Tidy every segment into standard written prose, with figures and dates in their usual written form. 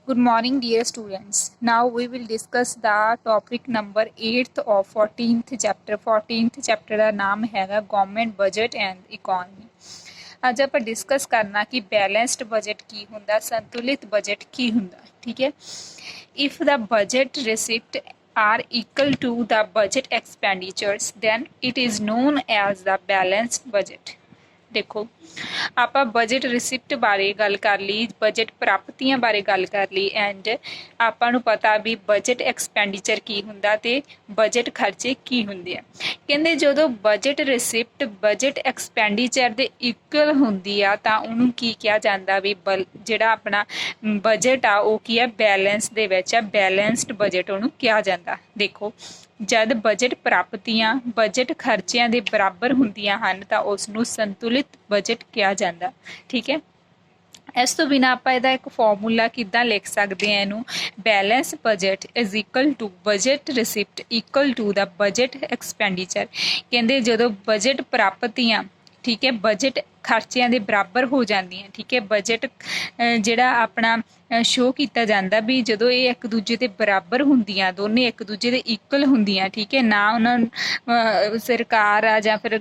Good morning, dear students. Now we will discuss the topic number 8th of 14th chapter. 14th chapter ਦਾ ਨਾਮ ਹੈਗਾ government budget and economy. ਅੱਜ ਆਪਾਂ discuss ਕਰਨਾ ਕਿ balanced budget ਕੀ ਹੁੰਦਾ, ਸੰਤੁਲਿਤ ਬਜਟ ਕੀ ਹੁੰਦਾ। ਠੀਕ ਹੈ। If the budget receipt are equal to the budget expenditures then it is known as the balanced budget। देखो ਆਪਾਂ ਬਜਟ ਰਿਸਿਪਟ ਬਾਰੇ ਗੱਲ ਕਰ ਲਈ, ਬਜਟ ਪ੍ਰਾਪਤੀਆਂ ਬਾਰੇ ਗੱਲ ਕਰ ਲਈ ਐਂਡ ਆਪਾਂ ਨੂੰ ਪਤਾ ਵੀ ਬਜਟ ਐਕਸਪੈਂਡੀਚਰ ਕੀ ਹੁੰਦਾ ਤੇ ਬਜਟ ਖਰਚੇ ਕੀ ਹੁੰਦੇ ਆ। ਕਹਿੰਦੇ ਜਦੋਂ ਬਜਟ ਰਿਸਿਪਟ ਬਜਟ ਐਕਸਪੈਂਡੀਚਰ ਦੇ ਇਕੁਅਲ ਹੁੰਦੀ ਆ ਤਾਂ ਉਹਨੂੰ ਕੀ ਕਿਹਾ ਜਾਂਦਾ ਵੀ ਜਿਹੜਾ ਆਪਣਾ ਬਜਟ ਆ ਉਹ ਕੀ ਆ ਬੈਲੈਂਸ ਦੇ ਵਿੱਚ ਆ, ਬੈਲੈਂਸਡ ਬਜਟ ਉਹਨੂੰ ਕਿਹਾ ਜਾਂਦਾ। ਦੇਖੋ ਜਦ ਬਜਟ ਪ੍ਰਾਪਤੀਆਂ ਬਜਟ ਖਰਚਿਆਂ ਦੇ ਬਰਾਬਰ ਹੁੰਦੀਆਂ ਹਨ ਤਾਂ ਉਸ ਨੂੰ ਸੰਤੁਲਿਤ ਬਜਟ ਕਿਹਾ ਜਾਂਦਾ। ਠੀਕ ਹੈ। ਇਸ ਤੋਂ ਬਿਨਾਂ ਆਪਾਂ ਇਹਦਾ ਇੱਕ ਫਾਰਮੂਲਾ ਕਿੱਦਾਂ ਲਿਖ ਸਕਦੇ ਹਾਂ ਇਹਨੂੰ, balance budget is equal to budget receipt equal to the budget expenditure. ਕਹਿੰਦੇ ਜਦੋਂ ਬਜਟ ਪ੍ਰਾਪਤੀਆਂ ਠੀਕ ਹੈ ਬਜਟ ਖਰਚਿਆਂ ਦੇ ਬਰਾਬਰ ਹੋ ਜਾਂਦੀਆਂ। ਠੀਕ ਹੈ। ਬਜਟ ਜਿਹੜਾ ਆਪਣਾ ਸ਼ੋਅ ਕੀਤਾ ਜਾਂਦਾ ਵੀ ਜਦੋਂ ਇਹ ਇੱਕ ਦੂਜੇ ਦੇ ਬਰਾਬਰ ਹੁੰਦੀਆਂ, ਦੋਨੇ ਇੱਕ ਦੂਜੇ ਦੇ ਇਕੁਅਲ ਹੁੰਦੀਆਂ। ਠੀਕ ਹੈ। ਨਾ ਉਹਨਾਂ ਸਰਕਾਰ ਆ ਜਾਂ ਫਿਰ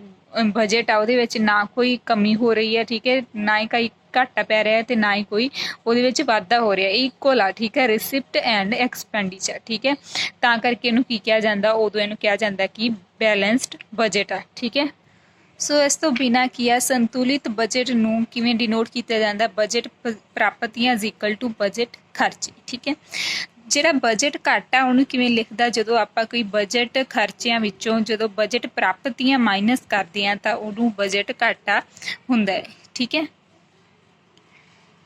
ਬਜਟ ਆ ਉਹਦੇ ਵਿੱਚ ਨਾ ਕੋਈ ਕਮੀ ਹੋ ਰਹੀ ਹੈ। ਠੀਕ ਹੈ। ਨਾ ਹੀ ਕੋਈ ਘਾਟਾ ਪੈ ਰਿਹਾ ਤੇ ਨਾ ਹੀ ਕੋਈ ਉਹਦੇ ਵਿੱਚ ਵਾਧਾ ਹੋ ਰਿਹਾ, ਇਕੁਅਲ ਆ। ਠੀਕ ਹੈ। Receipt and expenditure. ਠੀਕ ਹੈ। ਤਾਂ ਕਰਕੇ ਇਹਨੂੰ ਕੀ ਕਿਹਾ ਜਾਂਦਾ, ਉਦੋਂ ਇਹਨੂੰ ਕਿਹਾ ਜਾਂਦਾ ਕਿ ਬੈਲੈਂਸਡ ਬਜਟ ਆ। ਠੀਕ ਹੈ। ਸੋ ਇਸ ਤੋਂ ਬਿਨਾਂ ਕੀ ਆ ਸੰਤੁਲਿਤ ਬਜਟ ਨੂੰ ਕਿਵੇਂ ਡਿਨੋਟ ਕੀਤਾ ਜਾਂਦਾ, ਬਜਟ ਪ੍ਰਾਪਤੀਆਂ ਇਜ਼ ਇਕੁਅਲ ਟੂ ਬਜਟ ਖਰਚੇ। ਠੀਕ ਹੈ। ਜਿਹੜਾ ਬਜਟ ਘਾਟਾ ਉਹਨੂੰ ਕਿਵੇਂ ਲਿਖਦਾ, ਜਦੋਂ ਆਪਾਂ ਕੋਈ ਬਜਟ ਖਰਚਿਆਂ ਵਿੱਚੋਂ ਜਦੋਂ ਬਜਟ ਪ੍ਰਾਪਤੀਆਂ ਮਾਈਨਸ ਕਰਦੇ ਹਾਂ ਤਾਂ ਉਹਨੂੰ ਬਜਟ ਘਾਟਾ ਹੁੰਦਾ ਹੈ। ਠੀਕ ਹੈ।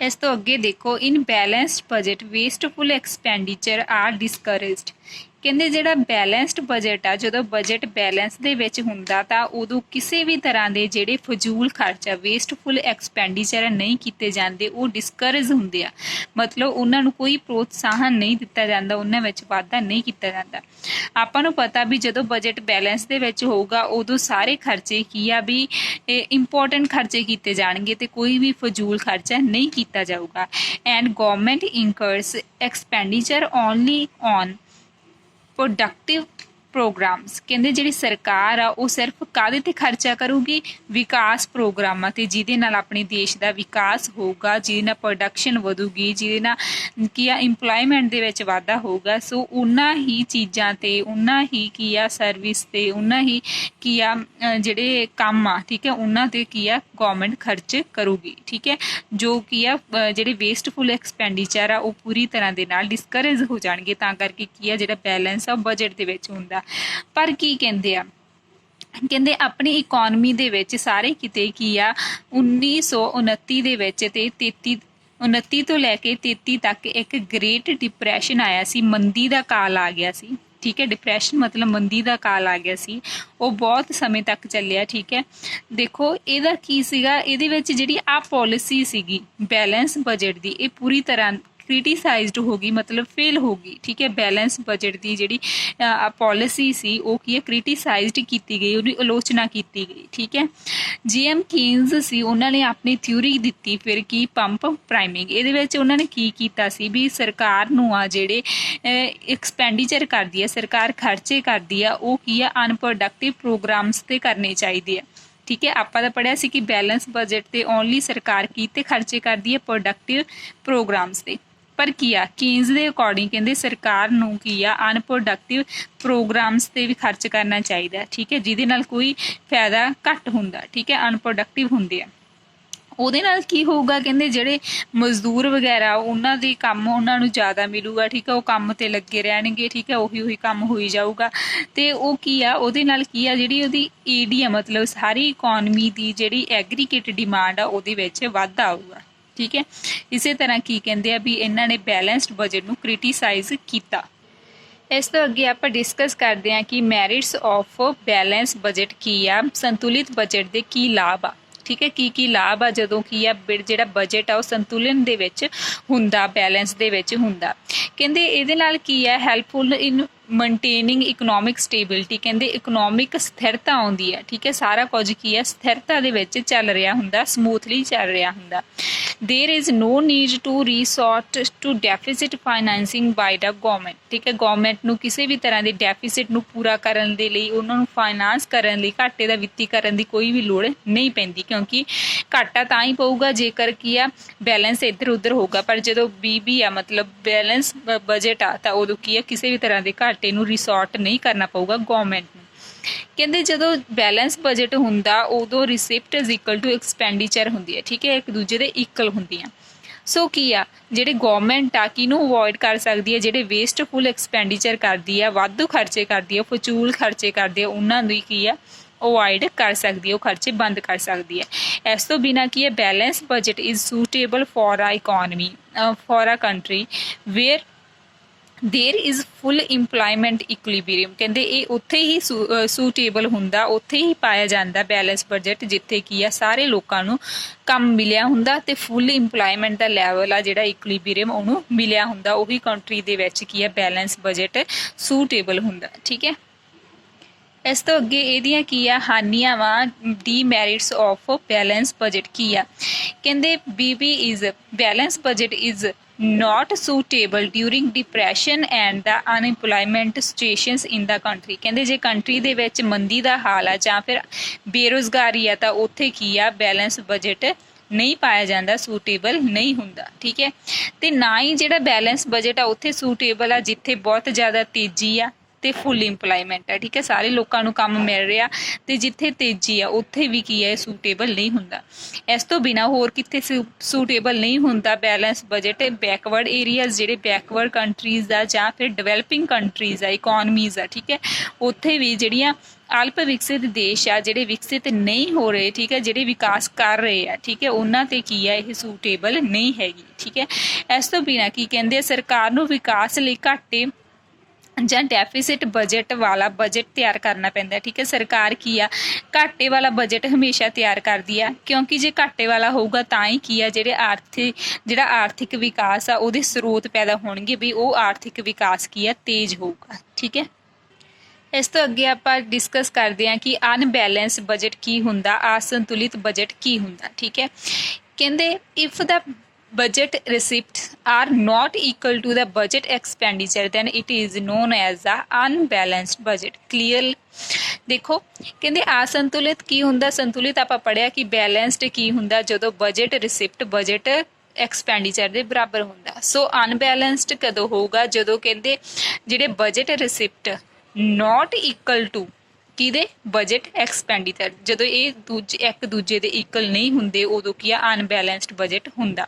ਇਸ ਤੋਂ ਅੱਗੇ ਦੇਖੋ ਇਨ ਬੈਲੈਂਸਡ ਬਜਟ ਵੇਸਟਫੁਲ ਐਕਸਪੈਂਡੀਚਰ ਆਰ ਡਿਸਕਰੇਜਡ। ਕਹਿੰਦੇ ਜਿਹੜਾ ਬੈਲੈਂਸਡ ਬਜਟ ਆ ਜਦੋਂ ਬਜਟ ਬੈਲੈਂਸ ਦੇ ਵਿੱਚ ਹੁੰਦਾ ਤਾਂ ਉਦੋਂ ਕਿਸੇ ਵੀ ਤਰ੍ਹਾਂ ਦੇ ਜਿਹੜੇ ਫਜ਼ੂਲ ਖਰਚਾ ਵੇਸਟਫੁਲ ਐਕਸਪੈਂਡੀਚਰ ਨਹੀਂ ਕੀਤੇ ਜਾਂਦੇ, ਉਹ ਡਿਸਕਰੇਜ ਹੁੰਦੇ ਆ। ਮਤਲਬ ਉਹਨਾਂ ਨੂੰ ਕੋਈ ਪ੍ਰੋਤਸਾਹਨ ਨਹੀਂ ਦਿੱਤਾ ਜਾਂਦਾ, ਉਹਨਾਂ ਵਿੱਚ ਵਾਧਾ ਨਹੀਂ ਕੀਤਾ ਜਾਂਦਾ। ਆਪਾਂ ਨੂੰ ਪਤਾ ਵੀ ਜਦੋਂ ਬਜਟ ਬੈਲੈਂਸ ਦੇ ਵਿੱਚ ਹੋਊਗਾ ਉਦੋਂ ਸਾਰੇ ਖਰਚੇ ਕੀ ਆ ਵੀ ਇੰਪੋਰਟੈਂਟ ਖਰਚੇ ਕੀਤੇ ਜਾਣਗੇ ਤੇ ਕੋਈ ਵੀ ਫਜ਼ੂਲ ਖਰਚਾ ਨਹੀਂ ਕੀਤਾ ਜਾਊਗਾ। And government increase expenditure only on productive programmes. ਕਹਿੰਦੇ ਜਿਹੜੀ ਸਰਕਾਰ ਆ ਉਹ ਸਿਰਫ ਕਾਹਦੇ ਤੇ ਖਰਚਾ ਕਰੂਗੀ, ਵਿਕਾਸ ਪ੍ਰੋਗਰਾਮਾਂ ਤੇ, ਜਿਹਦੇ ਨਾਲ ਆਪਣੇ ਦੇਸ਼ ਦਾ ਵਿਕਾਸ ਹੋਊਗਾ, ਜਿਹਦੇ ਨਾਲ ਪ੍ਰੋਡਕਸ਼ਨ ਵਧੂਗੀ, ਜਿਹਦੇ ਨਾਲ ਕੀ ਆ ਇੰਪਲੋਇਮੈਂਟ ਦੇ ਵਿੱਚ ਵਾਧਾ ਹੋਊਗਾ। ਸੋ ਉਹਨਾਂ ਹੀ ਚੀਜ਼ਾਂ ਤੇ ਉਹਨਾਂ ਹੀ ਕੀ ਆ ਸਰਵਿਸ ਤੇ ਉਹਨਾਂ ਹੀ ਕੀ ਆ ਜਿਹੜੇ ਕੰਮ ਆ ਠੀਕ ਹੈ ਉਹਨਾਂ ਤੇ ਕੀ ਆ ਗਵਰਨਮੈਂਟ ਖਰਚ ਕਰੂਗੀ। ਠੀਕ ਹੈ। ਜੋ ਕੀ ਆ ਜਿਹੜੇ ਵੇਸਟਫੁਲ ਐਕਸਪੈਂਡੀਚਰ ਆ ਉਹ ਪੂਰੀ ਤਰ੍ਹਾਂ ਦੇ ਨਾਲ ਡਿਸਕਰੇਜ ਹੋ ਜਾਣਗੇ। ਤਾਂ ਕਰਕੇ ਕੀ ਆ ਜਿਹੜਾ ਬੈਲੈਂਸ ਆ ਉਹ ਬਜਟ ਦੇ ਵਿੱਚ ਹੁੰਦਾ। ਪਰ ਕੀ ਕਹਿੰਦੇ ਆ, ਕਹਿੰਦੇ ਆਪਣੀ ਇਕਨੋਮੀ ਦੇ ਵਿੱਚ ਸਾਰੇ ਕਿਤੇ ਕੀ ਆ 1929 ਦੇ ਵਿੱਚ ਤੇ 29 ਤੋਂ ਲੈ ਕੇ 33 ਤੱਕ ਇੱਕ ਗ੍ਰੇਟ ਡਿਪਰੈਸ਼ਨ ਆਇਆ ਸੀ, ਮੰਦੀ ਦਾ ਕਾਲ ਆ ਗਿਆ ਸੀ। ਠੀਕ ਹੈ। ਡਿਪਰੈਸ਼ਨ ਮਤਲਬ ਮੰਦੀ ਦਾ ਕਾਲ ਆ ਗਿਆ ਸੀ, ਉਹ ਬਹੁਤ ਸਮੇਂ ਤੱਕ ਚੱਲਿਆ। ਠੀਕ ਹੈ। ਦੇਖੋ ਇਹਦਾ ਕੀ ਸੀਗਾ, ਇਹਦੇ ਵਿੱਚ ਜਿਹੜੀ ਆ ਪੋਲਿਸੀ ਸੀਗੀ ਬੈਲੈਂਸ ਬਜਟ ਦੀ ਇਹ ਪੂਰੀ ਤਰ੍ਹਾਂ ਕ੍ਰਿਟੀਸਾਈਜ਼ਡ ਹੋ ਗਈ, ਮਤਲਬ ਫੇਲ ਹੋ ਗਈ। ਠੀਕ ਹੈ। ਬੈਲੈਂਸ ਬਜਟ ਦੀ ਜਿਹੜੀ ਪੋਲਿਸੀ ਸੀ ਉਹ ਕੀ ਹੈ ਕ੍ਰਿਟੀਸਾਈਜ਼ਡ ਕੀਤੀ ਗਈ, ਉਹਦੀ ਆਲੋਚਨਾ ਕੀਤੀ ਗਈ। ਠੀਕ ਹੈ। ਜੀਐਮ ਕੀਨਜ਼ ਸੀ, ਉਹਨਾਂ ਨੇ ਆਪਣੀ ਥਿਊਰੀ ਦਿੱਤੀ ਫਿਰ ਕੀ ਪੰਪ ਪ੍ਰਾਈਮਿੰਗ। ਇਹਦੇ ਵਿੱਚ ਉਹਨਾਂ ਨੇ ਕੀ ਕੀਤਾ ਸੀ ਵੀ ਸਰਕਾਰ ਨੂੰ ਆ ਜਿਹੜੇ ਐਕਸਪੈਂਡੀਚਰ ਕਰਦੀ ਹੈ, ਸਰਕਾਰ ਖਰਚੇ ਕਰਦੀ ਆ, ਉਹ ਕੀ ਆ ਅਨਪ੍ਰੋਡਕਟਿਵ ਪ੍ਰੋਗਰਾਮਸ ਤੇ ਕਰਨੇ ਚਾਹੀਦੇ ਆ। ਠੀਕ ਹੈ। ਆਪਾਂ ਤਾਂ ਪੜ੍ਹਿਆ ਸੀ ਕਿ ਬੈਲੈਂਸ ਬਜਟ ਤੇ ਓਨਲੀ ਸਰਕਾਰ ਕੀ ਤੇ ਖਰਚੇ ਕਰਦੀ ਹੈ, ਪ੍ਰੋਡਕਟਿਵ ਪ੍ਰੋਗਰਾਮਸ ਤੇ। ਪਰ ਕੀ ਆ ਕੀਨਜ਼ ਦੇ ਅਕੋਰਡਿੰਗ ਕਹਿੰਦੇ ਸਰਕਾਰ ਨੂੰ ਕੀ ਆ ਅਨਪ੍ਰੋਡਕਟਿਵ ਪ੍ਰੋਗਰਾਮਸ ਤੇ ਵੀ ਖਰਚ ਕਰਨਾ ਚਾਹੀਦਾ। ਠੀਕ ਹੈ। ਜਿਹਦੇ ਨਾਲ ਕੋਈ ਫਾਇਦਾ ਘੱਟ ਹੁੰਦਾ। ਠੀਕ ਹੈ। ਅਨਪ੍ਰੋਡਕਟਿਵ ਹੁੰਦੇ ਆ। ਉਹਦੇ ਨਾਲ ਕੀ ਹੋਊਗਾ, ਕਹਿੰਦੇ ਜਿਹੜੇ ਮਜ਼ਦੂਰ ਵਗੈਰਾ ਉਹਨਾਂ ਦੇ ਕੰਮ ਉਹਨਾਂ ਨੂੰ ਜ਼ਿਆਦਾ ਮਿਲੂਗਾ। ਠੀਕ ਹੈ। ਉਹ ਕੰਮ ਤੇ ਲੱਗੇ ਰਹਿਣਗੇ। ਠੀਕ ਹੈ। ਉਹੀ ਕੰਮ ਹੋਈ ਜਾਊਗਾ ਤੇ ਉਹ ਕੀ ਆ ਉਹਦੇ ਨਾਲ ਕੀ ਆ ਜਿਹੜੀ ਉਹਦੀ ਏਡੀ ਆ ਮਤਲਬ ਸਾਰੀ ਇਕਨੋਮੀ ਦੀ ਜਿਹੜੀ ਐਗਰੀਗੇਟ ਡਿਮਾਂਡ ਆ ਉਹਦੇ ਵਿੱਚ ਵਾਧਾ ਆਊਗਾ। ਠੀਕ ਹੈ। ਇਸੇ ਤਰ੍ਹਾਂ ਕੀ ਕਹਿੰਦੇ ਆ ਵੀ ਇਹਨਾਂ ਨੇ ਬੈਲੈਂਸਡ ਬਜਟ ਨੂੰ ਕ੍ਰਿਟੀਸਾਈਜ਼ ਕੀਤਾ। ਇਸ ਤੋਂ ਅੱਗੇ ਆਪਾਂ ਡਿਸਕਸ ਕਰਦੇ ਹਾਂ ਕਿ ਮੈਰਿਟਸ ਆਫ ਬੈਲੈਂਸ ਬਜਟ ਕੀ ਆ, ਸੰਤੁਲਿਤ ਬਜਟ ਦੇ ਕੀ ਲਾਭ ਆ। ਠੀਕ ਹੈ। ਕੀ ਲਾਭ ਆ ਜਦੋਂ ਕੀ ਆ ਜਿਹੜਾ ਬਜਟ ਆ ਉਹ ਸੰਤੁਲਨ ਦੇ ਵਿੱਚ ਹੁੰਦਾ, ਬੈਲੈਂਸ ਦੇ ਵਿੱਚ ਹੁੰਦਾ। ਕਹਿੰਦੇ ਇਹਦੇ ਨਾਲ ਕੀ ਆ ਹੈਲਪਫੁਲ ਇਨ ਮੇਨਟੇਨਿੰਗ ਇਕਨੋਮਿਕ ਸਟੇਬਿਲਿਟੀ, ਕਹਿੰਦੇ ਇਕਨੋਮਿਕ ਸਥਿਰਤਾ ਆਉਂਦੀ ਹੈ, ਠੀਕ ਹੈ। ਸਾਰਾ ਕੁਝ ਕੀ ਹੈ, ਸਥਿਰਤਾ ਦੇ ਵਿੱਚ ਚੱਲ ਰਿਹਾ ਹੁੰਦਾ, ਸਮੂਥਲੀ ਚੱਲ ਰਿਹਾ ਹੁੰਦਾ। There is no need to resort to deficit financing by the government, ਠੀਕ ਹੈ। ਗੌਰਮੈਂਟ ਨੂੰ ਕਿਸੇ ਵੀ ਤਰ੍ਹਾਂ ਦੇ ਡੈਫੀਸਿਟ ਨੂੰ ਪੂਰਾ ਕਰਨ ਦੇ ਲਈ, ਉਹਨਾਂ ਨੂੰ ਫਾਈਨਾਂਸ ਕਰਨ ਲਈ, ਘਾਟੇ ਦਾ ਵਿੱਤੀ ਕਰਨ ਦੀ ਕੋਈ ਵੀ ਲੋੜ ਨਹੀਂ ਪੈਂਦੀ, ਕਿਉਂਕਿ ਘਾਟਾ ਤਾਂ ਹੀ ਪਊਗਾ ਜੇਕਰ ਕੀ ਆ ਬੈਲੈਂਸ ਇੱਧਰ ਉੱਧਰ ਹੋਊਗਾ। ਪਰ ਜਦੋਂ BB ਆ ਮਤਲਬ ਬੈਲੈਂਸ ਬਜਟ ਆ, ਤਾਂ ਉਦੋਂ ਕੀ ਆ ਕਿਸੇ ਵੀ ਤਰ੍ਹਾਂ ਦੇ ਘਾਟੇ ਨੂੰ ਰਿਸੋਰਟ ਨਹੀਂ ਕਰਨਾ ਪਊਗਾ ਗੌਰਮੈਂਟ ਨੂੰ। ਕਹਿੰਦੇ ਜਦੋਂ ਬੈਲੈਂਸ ਬਜਟ ਹੁੰਦਾ ਉਦੋਂ receipt is equal to expenditure ਹੁੰਦੀ ਹੈ, ਠੀਕ ਹੈ, ਇੱਕ ਦੂਜੇ ਦੇ ਇਕੁਅਲ ਹੁੰਦੀਆਂ। ਸੋ ਕੀ ਆ ਜਿਹੜੇ ਗੌਰਮੈਂਟ ਆ ਕਿਹਨੂੰ ਅਵੋਇਡ ਕਰ ਸਕਦੀ ਹੈ, ਜਿਹੜੇ ਵੇਸਟਫੁਲ ਐਕਸਪੈਂਡੀਚਰ ਕਰਦੀ ਆ, ਵਾਧੂ ਖਰਚੇ ਕਰਦੀ ਆ, ਫਜ਼ੂਲ ਖਰਚੇ ਕਰਦੀ ਆ, ਉਹਨਾਂ ਦੀ ਕੀ ਆ ਅਵੋਇਡ ਕਰ ਸਕਦੀ ਹੈ, ਉਹ ਖਰਚੇ ਬੰਦ ਕਰ ਸਕਦੀ ਹੈ। ਇਸ ਤੋਂ ਬਿਨਾਂ ਕੀ ਹੈ, balance budget is suitable for a economy for a country where there is full employment equilibrium, ਕਹਿੰਦੇ ਇਹ ਉੱਥੇ ਹੀ ਸੂਟੇਬਲ ਹੁੰਦਾ, ਉੱਥੇ ਹੀ ਪਾਇਆ ਜਾਂਦਾ ਬੈਲੈਂਸ ਬਜਟ ਜਿੱਥੇ ਕੀ ਆ ਸਾਰੇ ਲੋਕਾਂ ਨੂੰ ਕੰਮ ਮਿਲਿਆ ਹੁੰਦਾ ਤੇ ਫੁੱਲ ਇੰਪਲਾਇਮੈਂਟ ਦਾ ਲੈਵਲ ਆ ਜਿਹੜਾ ਇਕੁਇਲੀਬਰੀਅਮ ਉਹਨੂੰ ਮਿਲਿਆ ਹੁੰਦਾ, ਉਹੀ ਕੰਟਰੀ ਦੇ ਵਿੱਚ ਕੀ ਆ ਬੈਲੈਂਸ ਬਜਟ ਸੂਟੇਬਲ ਹੁੰਦਾ, ਠੀਕ ਹੈ। ਇਸ ਤੋਂ ਅੱਗੇ ਇਹਦੀਆਂ ਕੀ ਆ ਹਾਨੀਆਂ ਵਾ, ਡੀਮੈਰਿਟਸ ਆਫ ਬੈਲੈਂਸ ਬਜਟ ਕੀ ਆ। ਕਹਿੰਦੇ BB is balance budget is not suitable during depression and the unemployment situations in the country, ਕਹਿੰਦੇ ਜੇ ਕੰਟਰੀ ਦੇ ਵਿੱਚ ਮੰਦੀ ਦਾ ਹਾਲ ਆ ਜਾਂ ਫਿਰ ਬੇਰੁਜ਼ਗਾਰੀ ਆ ਤਾਂ ਉੱਥੇ ਕੀ ਆ ਬੈਲੈਂਸ ਬਜਟ ਨਹੀਂ ਪਾਇਆ ਜਾਂਦਾ, ਸੂਟੇਬਲ ਨਹੀਂ ਹੁੰਦਾ, ਠੀਕ ਹੈ। ਤੇ ਨਾ ਹੀ ਜਿਹੜਾ ਬੈਲੈਂਸ ਬਜਟ ਆ ਉੱਥੇ ਸੂਟੇਬਲ ਆ ਜਿੱਥੇ ਬਹੁਤ ਜ਼ਿਆਦਾ ਤੇਜ਼ੀ ਆ ਤੇ ਫੁੱਲ ਇੰਪਲਾਇਮੈਂਟ ਹੈ, ਠੀਕ ਹੈ, ਸਾਰੇ ਲੋਕਾਂ ਨੂੰ ਕੰਮ ਮਿਲ ਰਿਹਾ, ਤੇ ਜਿੱਥੇ ਤੇਜ਼ੀ ਆ ਉੱਥੇ ਵੀ ਕੀ ਹੈ ਸੂਟੇਬਲ ਨਹੀਂ ਹੁੰਦਾ। ਇਸ ਤੋਂ ਬਿਨਾਂ ਹੋਰ ਕਿੱਥੇ ਸੂਟੇਬਲ ਨਹੀਂ ਹੁੰਦਾ ਬੈਲੈਂਸ ਬਜਟ, ਬੈਕਵਰਡ ਏਰੀਆਜ਼ ਜਿਹੜੇ ਬੈਕਵਰਡ ਕੰਟਰੀਜ਼ ਆ ਜਾਂ ਫਿਰ ਡਿਵੈਲਪਿੰਗ ਕੰਟਰੀਜ਼ ਆ, ਇਕੋਨਮੀਜ਼ ਆ, ਠੀਕ ਹੈ, ਉੱਥੇ ਵੀ ਜਿਹੜੀਆਂ ਅਲਪ ਵਿਕਸਿਤ ਦੇਸ਼ ਆ ਜਿਹੜੇ ਵਿਕਸਿਤ ਨਹੀਂ ਹੋ ਰਹੇ, ਠੀਕ ਹੈ, ਜਿਹੜੇ ਵਿਕਾਸ ਕਰ ਰਹੇ ਆ, ਠੀਕ ਹੈ, ਉਹਨਾਂ ਤੇ ਕੀ ਆ ਇਹ ਸੂਟੇਬਲ ਨਹੀਂ ਹੈਗੀ, ਠੀਕ ਹੈ। ਇਸ ਤੋਂ ਬਿਨਾਂ ਕੀ ਕਹਿੰਦੇ ਸਰਕਾਰ ਨੂੰ ਵਿਕਾਸ ਲਈ ਘਾਟੇ ਜਾਂ ਡੈਫੀਸਿਟ ਬਜਟ ਵਾਲਾ ਬਜਟ ਤਿਆਰ ਕਰਨਾ ਪੈਂਦਾ, ਠੀਕ ਹੈ। ਸਰਕਾਰ ਕੀ ਆ ਘਾਟੇ ਵਾਲਾ ਬਜਟ ਹਮੇਸ਼ਾ ਤਿਆਰ ਕਰਦੀ ਆ, ਕਿਉਂਕਿ ਜੇ ਘਾਟੇ ਵਾਲਾ ਹੋਊਗਾ ਤਾਂ ਹੀ ਕੀ ਆ ਜਿਹੜਾ ਆਰਥਿਕ ਵਿਕਾਸ ਆ ਉਹਦੇ ਸਰੋਤ ਪੈਦਾ ਹੋਣਗੇ, ਵੀ ਉਹ ਆਰਥਿਕ ਵਿਕਾਸ ਕੀ ਆ ਤੇਜ਼ ਹੋਊਗਾ, ਠੀਕ ਹੈ। ਇਸ ਤੋਂ ਅੱਗੇ ਆਪਾਂ ਡਿਸਕਸ ਕਰਦੇ ਹਾਂ ਕਿ ਅਨਬੈਲੈਂਸ ਬਜਟ ਕੀ ਹੁੰਦਾ, ਅਸੰਤੁਲਿਤ ਬਜਟ ਕੀ ਹੁੰਦਾ, ਠੀਕ ਹੈ। ਕਹਿੰਦੇ if the budget receipts are not equal to the budget expenditure then it is known as the unbalanced budget, clear। ਦੇਖੋ ਕਹਿੰਦੇ ਅਸੰਤੁਲਿਤ ਕੀ ਹੁੰਦਾ, ਸੰਤੁਲਿਤ ਆਪਾਂ ਪੜਿਆ ਕਿ ਬੈਲੈਂਸਡ ਕੀ ਹੁੰਦਾ ਜਦੋਂ ਬਜਟ ਰਿਸਿਪਟ ਬਜਟ ਐਕਸਪੈਂਡੀਚਰ ਦੇ ਬਰਾਬਰ ਹੁੰਦਾ। ਸੋ ਅਨਬੈਲੈਂਸਡ ਕਦੋਂ ਹੋਊਗਾ, ਜਦੋਂ ਕਹਿੰਦੇ ਜਿਹੜੇ budget receipt not equal to ਕਿਹਦੇ ਬਜਟ ਐਕਸਪੈਂਡੀਚਰ, ਜਦੋਂ ਇਹ ਇੱਕ ਦੂਜੇ ਦੇ ਇਕੁਅਲ ਨਹੀਂ ਹੁੰਦੇ ਉਦੋਂ ਕੀ ਆ ਅਨਬੈਲੈਂਸਡ ਬਜਟ ਹੁੰਦਾ।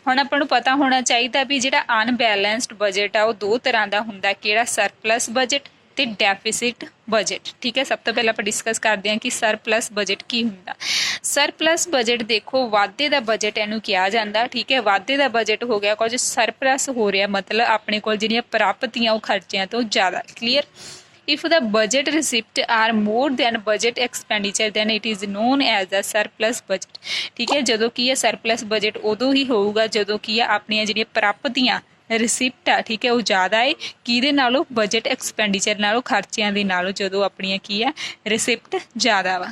ਹੁਣ ਆਪਾਂ ਨੂੰ ਪਤਾ ਹੋਣਾ ਚਾਹੀਦਾ ਵੀ ਜਿਹੜਾ ਅਨਬੈਲੈਂਸਡ ਬਜਟ ਆ ਉਹ ਦੋ ਤਰ੍ਹਾਂ ਦਾ ਹੁੰਦਾ, ਕਿਹੜਾ ਸਰਪਲਸ ਬਜਟ ਤੇ ਡੈਫਿਸਿਟ ਬਜਟ, ਠੀਕ ਹੈ। ਸਭ ਤੋਂ ਪਹਿਲਾਂ ਆਪਾਂ ਡਿਸਕਸ ਕਰਦੇ ਹਾਂ ਕਿ ਸਰਪਲਸ ਬਜਟ ਕੀ ਹੁੰਦਾ। ਸਰਪਲਸ ਬਜਟ ਦੇਖੋ ਵਾਧੇ ਦਾ ਬਜਟ ਇਹਨੂੰ ਕਿਹਾ ਜਾਂਦਾ, ਠੀਕ ਹੈ। ਵਾਧੇ ਦਾ ਬਜਟ ਹੋ ਗਿਆ ਕੁਝ ਸਰਪਲਸ ਹੋ ਰਿਹਾ, ਮਤਲਬ ਆਪਣੇ ਕੋਲ ਜਿਹੜੀਆਂ ਪ੍ਰਾਪਤੀਆਂ ਉਹ ਖਰਚਿਆਂ ਤੋਂ ਜ਼ਿਆਦਾ, clear. If the budget receipts are more than budget expenditure then it is known as the surplus budget, ਠੀਕ ਹੈ। ਜਦੋਂ ਕੀ ਹੈ ਸਰਪਲਸ ਬਜਟ ਉਦੋਂ ਹੀ ਹੋਊਗਾ ਜਦੋਂ ਕੀ ਆ ਆਪਣੀਆਂ ਜਿਹੜੀਆਂ ਪ੍ਰਾਪਤੀਆਂ ਰਿਸਿਪਟ ਆ, ਠੀਕ ਹੈ, ਉਹ ਜ਼ਿਆਦਾ ਹੈ ਕਿਹਦੇ ਨਾਲੋਂ ਬਜਟ ਐਕਸਪੈਂਡੀਚਰ ਨਾਲੋਂ, ਖਰਚਿਆਂ ਦੇ ਨਾਲੋਂ, ਜਦੋਂ ਆਪਣੀਆਂ ਕੀ ਆ ਰਿਸਿਪਟ ਜ਼ਿਆਦਾ ਵਾ।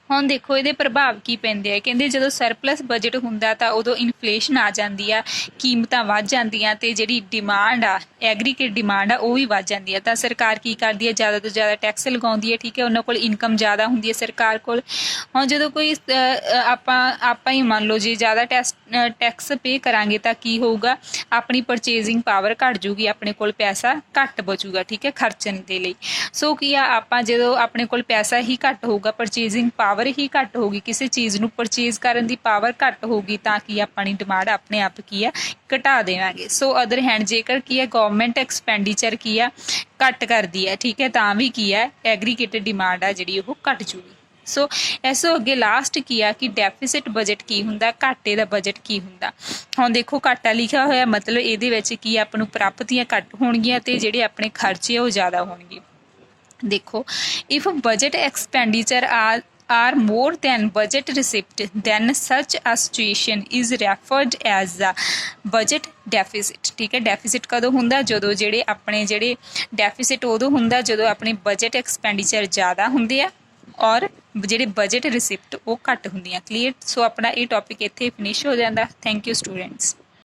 ਹੁਣ ਦੇਖੋ ਇਹਦੇ ਪ੍ਰਭਾਵ ਕੀ ਪੈਂਦੇ ਆ। ਕਹਿੰਦੇ ਜਦੋਂ ਸਰਪਲਸ ਬਜਟ ਹੁੰਦਾ ਤਾਂ ਉਦੋਂ ਇਨਫਲੇਸ਼ਨ ਆ ਜਾਂਦੀ ਆ, ਕੀਮਤਾਂ ਵੱਧ ਜਾਂਦੀਆਂ ਤੇ ਜਿਹੜੀ ਡਿਮਾਂਡ ਆ ਐਗਰੀਗੇਟ ਡਿਮਾਂਡ ਆ ਉਹ ਵੀ ਵੱਧ ਜਾਂਦੀ ਆ। ਤਾਂ ਸਰਕਾਰ ਕੀ ਕਰਦੀ ਹੈ ਜ਼ਿਆਦਾ ਤੋਂ ਜ਼ਿਆਦਾ ਟੈਕਸ ਲਗਾਉਂਦੀ ਹੈ, ਠੀਕ ਹੈ। ਉਹਨਾਂ ਕੋਲ ਇਨਕਮ ਜ਼ਿਆਦਾ ਹੁੰਦੀ ਹੈ ਸਰਕਾਰ ਕੋਲ। ਹੁਣ ਜਦੋਂ ਕੋਈ ਆਪਾਂ ਹੀ ਮੰਨ ਲਓ ਜੀ ਜ਼ਿਆਦਾ ਟੈਕਸ ਪੇ ਕਰਾਂਗੇ ਤਾਂ ਕੀ ਹੋਊਗਾ, ਆਪਣੀ ਪਰਚੇਜ਼ਿੰਗ ਪਾਵਰ ਘੱਟ ਜੂਗੀ, ਆਪਣੇ ਕੋਲ ਪੈਸਾ ਘੱਟ ਬਚੂਗਾ, ਠੀਕ ਹੈ, ਖਰਚਣ ਦੇ ਲਈ। ਸੋ ਕੀ ਆ ਆਪਾਂ ਜਦੋਂ ਆਪਣੇ ਕੋਲ ਪੈਸਾ ਹੀ ਘੱਟ ਹੋਊਗਾ, ਪਰਚੇਜ਼ਿੰਗ ਪਾਵਰ ਹੀ ਘੱਟ ਹੋਗੀ, ਕਿਸੇ ਚੀਜ਼ ਨੂੰ ਪਰਚੇਜ਼ ਕਰਨ ਦੀ ਪਾਵਰ ਘੱਟ ਹੋਗੀ ਤਾਂ ਕੀ ਆਪਣੀ ਡਿਮਾਂਡ ਆਪਣੇ ਆਪ ਕੀ ਆ ਘਟਾ ਦੇਵਾਂਗੇ। ਸੋ ਅਦਰ ਹੈਂਡ ਜੇਕਰ ਕੀ ਹੈ ਗਵਰਨਮੈਂਟ ਐਕਸਪੈਂਡੀਚਰ ਕੀ ਆ ਘੱਟ ਕਰਦੀ ਹੈ, ਠੀਕ ਹੈ, ਤਾਂ ਵੀ ਕੀ ਹੈ ਐਗਰੀਗੇਟਡ ਡਿਮਾਂਡ ਆ ਜਿਹੜੀ ਉਹ ਘੱਟ ਜੂਗੀ। ਸੋ ਇਸ ਤੋਂ ਅੱਗੇ ਲਾਸਟ ਕੀ ਆ ਕਿ ਡੈਫੀਸਿਟ ਬਜਟ ਕੀ ਹੁੰਦਾ, ਘਾਟੇ ਦਾ ਬਜਟ ਕੀ ਹੁੰਦਾ। ਹੁਣ ਦੇਖੋ ਘਾਟਾ ਲਿਖਿਆ ਹੋਇਆ ਮਤਲਬ ਇਹਦੇ ਵਿੱਚ ਕੀ ਆਪਾਂ ਨੂੰ ਪ੍ਰਾਪਤੀਆਂ ਘੱਟ ਹੋਣਗੀਆਂ ਤੇ ਜਿਹੜੇ ਆਪਣੇ ਖਰਚੇ ਉਹ ਜ਼ਿਆਦਾ ਹੋਣਗੇ। ਦੇਖੋ ਇਫ ਬਜਟ ਐਕਸਪੈਂਡੀਚਰ ਆ are more than budget receipt, then such a situation is referred as a budget deficit। ठीक है, डेफिसिट कदों हुंदा जदों ਜਿਹੜੇ ਆਪਣੇ ਜਿਹੜੇ डेफिसिट उदों हुंदा जदों अपने बजट एक्सपेंडिचर ज़्यादा हुंदे आ और ਜਿਹੜੇ बजट रिसिप्ट वो घट ਹੁੰਦੀਆਂ। क्लीयर। सो अपना ये टॉपिक इत्थे फिनिश हो जाता। Thank you students.